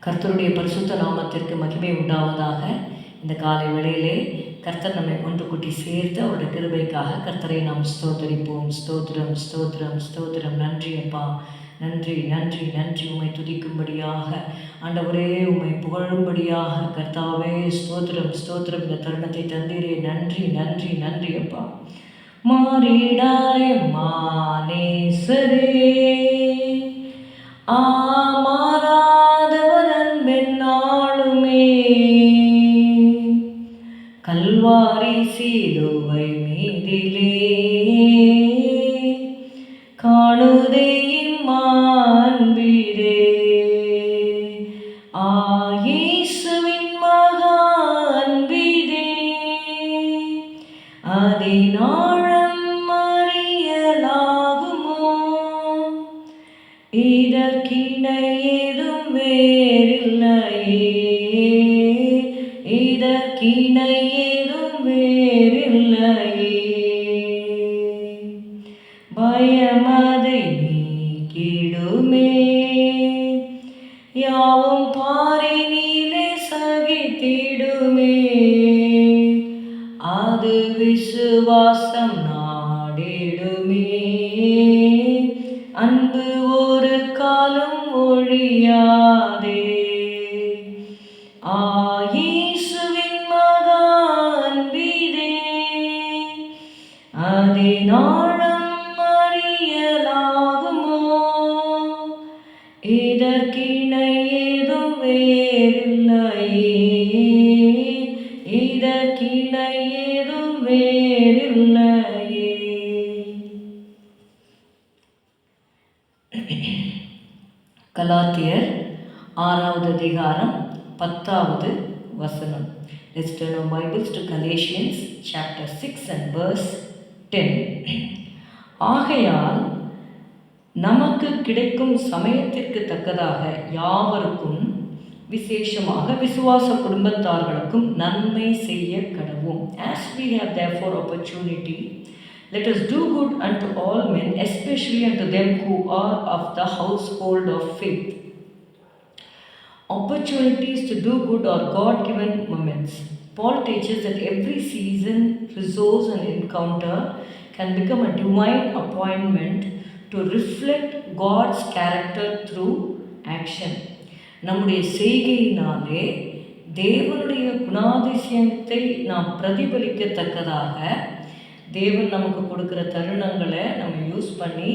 கர்த்தருடைய பரிசுத்த நாமத்திற்கு மகிமை உண்டாவதாக. இந்த காலை வேளையிலே கர்த்தர் நம்மை ஒன்று கூட்டி சேர்த்து அவருடைய கிருபைக்காக கர்த்தரை நாம் ஸ்தோத்தரிப்போம். ஸ்தோத்திரம் ஸ்தோத்திரம் ஸ்தோத்திரம். நன்றி அப்பா, நன்றி நன்றி நன்றி. உம்மை துதிக்கும்படியாக ஆண்டவரே, உம்மை புகழும்படியாக கர்த்தாவே ஸ்தோத்திரம் ஸ்தோத்திரம். இந்த தருணத்தை தந்தீரே, நன்றி நன்றி நன்றி அப்பா. மாறிடாரே மானேசரே, மாறாதவரன் பெண்ணாளுமே, கல்வாரி சிலுவை மீதிலே காணுதே மாண்பிரே, இயேசுவின் மகா அன்பிரே, அதினாழம் அறியலாகுமோ, இதற்கிணை ஏதும் வேறில்லையே, இதற்கிணை ஏதும் வேறில்லையே. பயமதை நீக்கிடுமே, யாவும் பாரினிலே சகித்திடுமே, அது விசுவாசம் நாடிடுமே, அன்பு ஒரு காலம் ஒழியாதே, இயேசுவின் மகா அன்பிரே, அதினாழம் அறியலாகுமோ, இதற்கிணை ஏதும் வேறில்லையே, இதற்கிணை ஏதும் வேறில்லையே. கலாத்தியர் 6வது அதிகாரம் 10வது வசனம். Let's turn our Bibles to Galatians chapter 6 and verse 10. ஆகையால் நமக்கு கிடைக்கும் சமயத்திற்கு தக்கதாக யாவருக்கும், விசேஷமாக விசுவாச குடும்பத்தார்களுக்கும் நன்மை செய்ய கடவோம். As we have therefore opportunity, let us do good unto all men, especially unto them who are of the household of faith. Opportunities to do good are God-given moments. Paul teaches that every season, resource and encounter can become a divine appointment to reflect God's character through action. நம்முடைய செய்கையினாலே தேவனுடைய குணாதிசயத்தை நாம் பிரதிபலிக்கத்தக்கதாக தேவன் நமக்கு கொடுக்குற தருணங்களை நம்ம use பண்ணி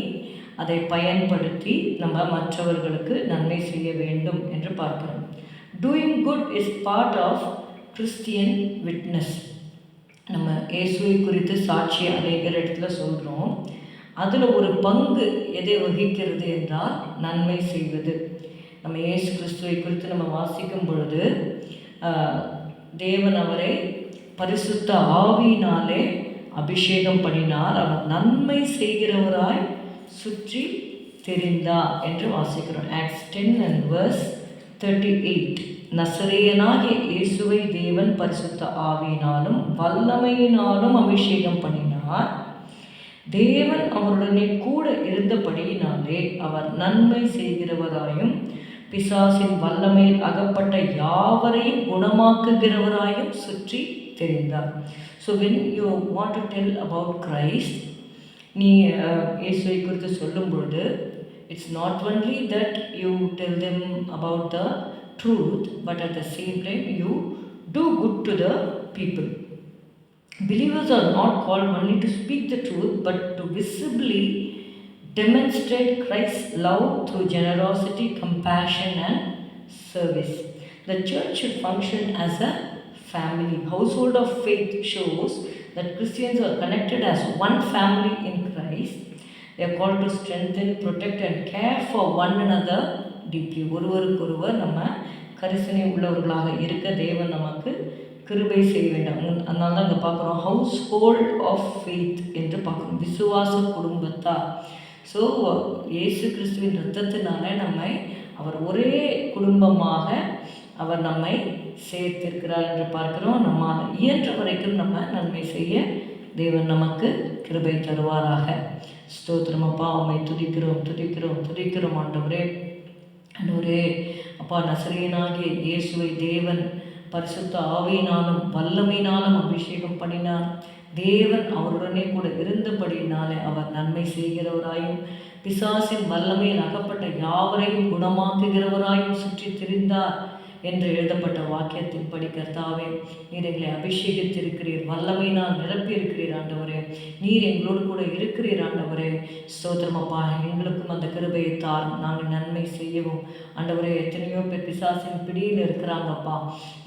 அதை பயன்படுத்தி நம்ம மற்றவர்களுக்கு நன்மை செய்ய வேண்டும் என்று பார்க்கிறோம். Doing good is part of Christian witness. நம்ம இயேசுவை குறித்து சாட்சி அநேக இடத்துல சொல்கிறோம். அதில் ஒரு பங்கு எதை வகிக்கிறது என்றால் நன்மை செய்வது. நம்ம இயேசு கிறிஸ்துவை குறித்து நம்ம வாசிக்கும் பொழுது தேவன் அவரை பரிசுத்த ஆவியினாலே அபிஷேகம் பண்ணினார், அவர் நன்மை செய்கிறவராய் சுற்றி தெரிந்தார் என்று வாசிக்கிறோம். Acts 10 and verse 38. நசரேயனாகிய இயேசுவை தேவன் பரிசுத்த ஆவியினாலும் வல்லமையினாலும் அபிஷேகம் பண்ணினார். தேவன் அவருடனே கூட இருந்தபடியினாலே அவர் நன்மை செய்கிறவராயும் பிசாசின் வல்லமையில் அகப்பட்ட யாவரையும் குணமாக்குகிறவராயும் சுற்றி தெரிந்தார். So when you want to tell about Christ, நீ இயேசுவை குறித்து சொல்லும் பொழுது, it's not only that you tell them about the truth, but at the same time you do good to the people. Believers are not called only to speak the truth, but to visibly demonstrate Christ's love through generosity, compassion and service. The church should function as a family. Household of faith shows that Christians are connected as one family in Christ. They are called to strengthen, protect and care for one another deeply. ஒருவருக்கொருவர் நம்ம கரிசனை உள்ளவர்களாக இருக்க தேவன் நமக்கு கிருபை செய்ய வேண்டும். அதனால தான் இங்கே பார்க்குறோம் ஹவுஸ் ஹோல்ட் ஆஃப் ஃபெய்த் என்று பார்க்குறோம், விசுவாச குடும்பத்தார். ஸோ இயேசு கிறிஸ்துவின் இரத்தத்தினால நம்மை அவர் ஒரே குடும்பமாக அவர் நம்மை சேர்த்திருக்கிறார் என்று பார்க்கிறோம். நம்ம அதை இயன்ற வரைக்கும் நம்ம நன்மை செய்ய தேவன் நமக்கு கிருபை தருவாராக. ஸ்தோத்திரம் அப்பா, உம்மை துதிக்கிறோம் துதிக்கிறோம் துதிக்கிறோம் ஆண்டவரே. ஆண்டவரே அப்பா, நசரேயனாகிய இயேசுவை தேவன் பரிசுத்த ஆவியினாலும் வல்லமையினாலும் அபிஷேகம் பண்ணினார். தேவன் அவருடனே கூட இருந்தபடியினாலே அவர் நன்மை செய்கிறவராயும் பிசாசின் வல்லமையில் அகப்பட்ட யாவரையும் குணமாக்குகிறவராயும் சுற்றி திரிந்தார் என்று எழுதப்பட்ட வாக்கியத்தின்படி கர்த்தாவே, நீர் எங்களை அபிஷேகித்திருக்கிறீர், வல்லமையினால் நிரப்பியிருக்கிறீர் ஆண்டவரே. நீர் எங்களோடு கூட இருக்கிறீர் ஆண்டவரே. ஸ்தோத்திரம் அப்பா. எங்களுக்கும் அந்த கிருபையை தாரும், நாங்கள் நன்மை செய்யவும். ஆண்டவரே, எத்தனையோ பேர் பிசாசின் பிடியில் இருக்கிறாங்கப்பா.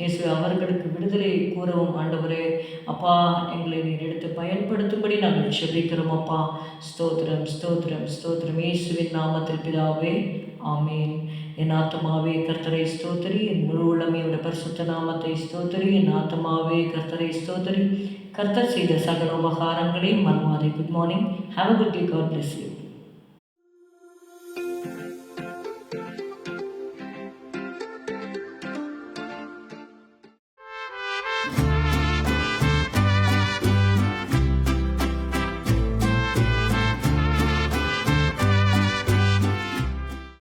இயேசு அவர்களுக்கு விடுதலை கூறவும் ஆண்டவரே அப்பா, எங்களை நீர் எடுத்து பயன்படுத்தும்படி நாங்கள் செபிக்கிறோம் அப்பா. ஸ்தோத்திரம், ஸ்தோத்திரம், ஸ்தோத்திரம். இயேசுவின் நாமத்தில் பிதாவே, ஆமீன். என் ஆத்மாவே கர்த்தரை ஸ்தோத்திரி, என் முழு உள்ளமையோட பரிசுத்த நாமத்தை ஸ்தோத்திரி. என் ஆத்மாவே கர்த்தரை ஸ்தோத்திரி, கர்த்தர் செய்த சகல உபகாரங்களையும் மறவாதே. Good morning. Have a good day. God bless you.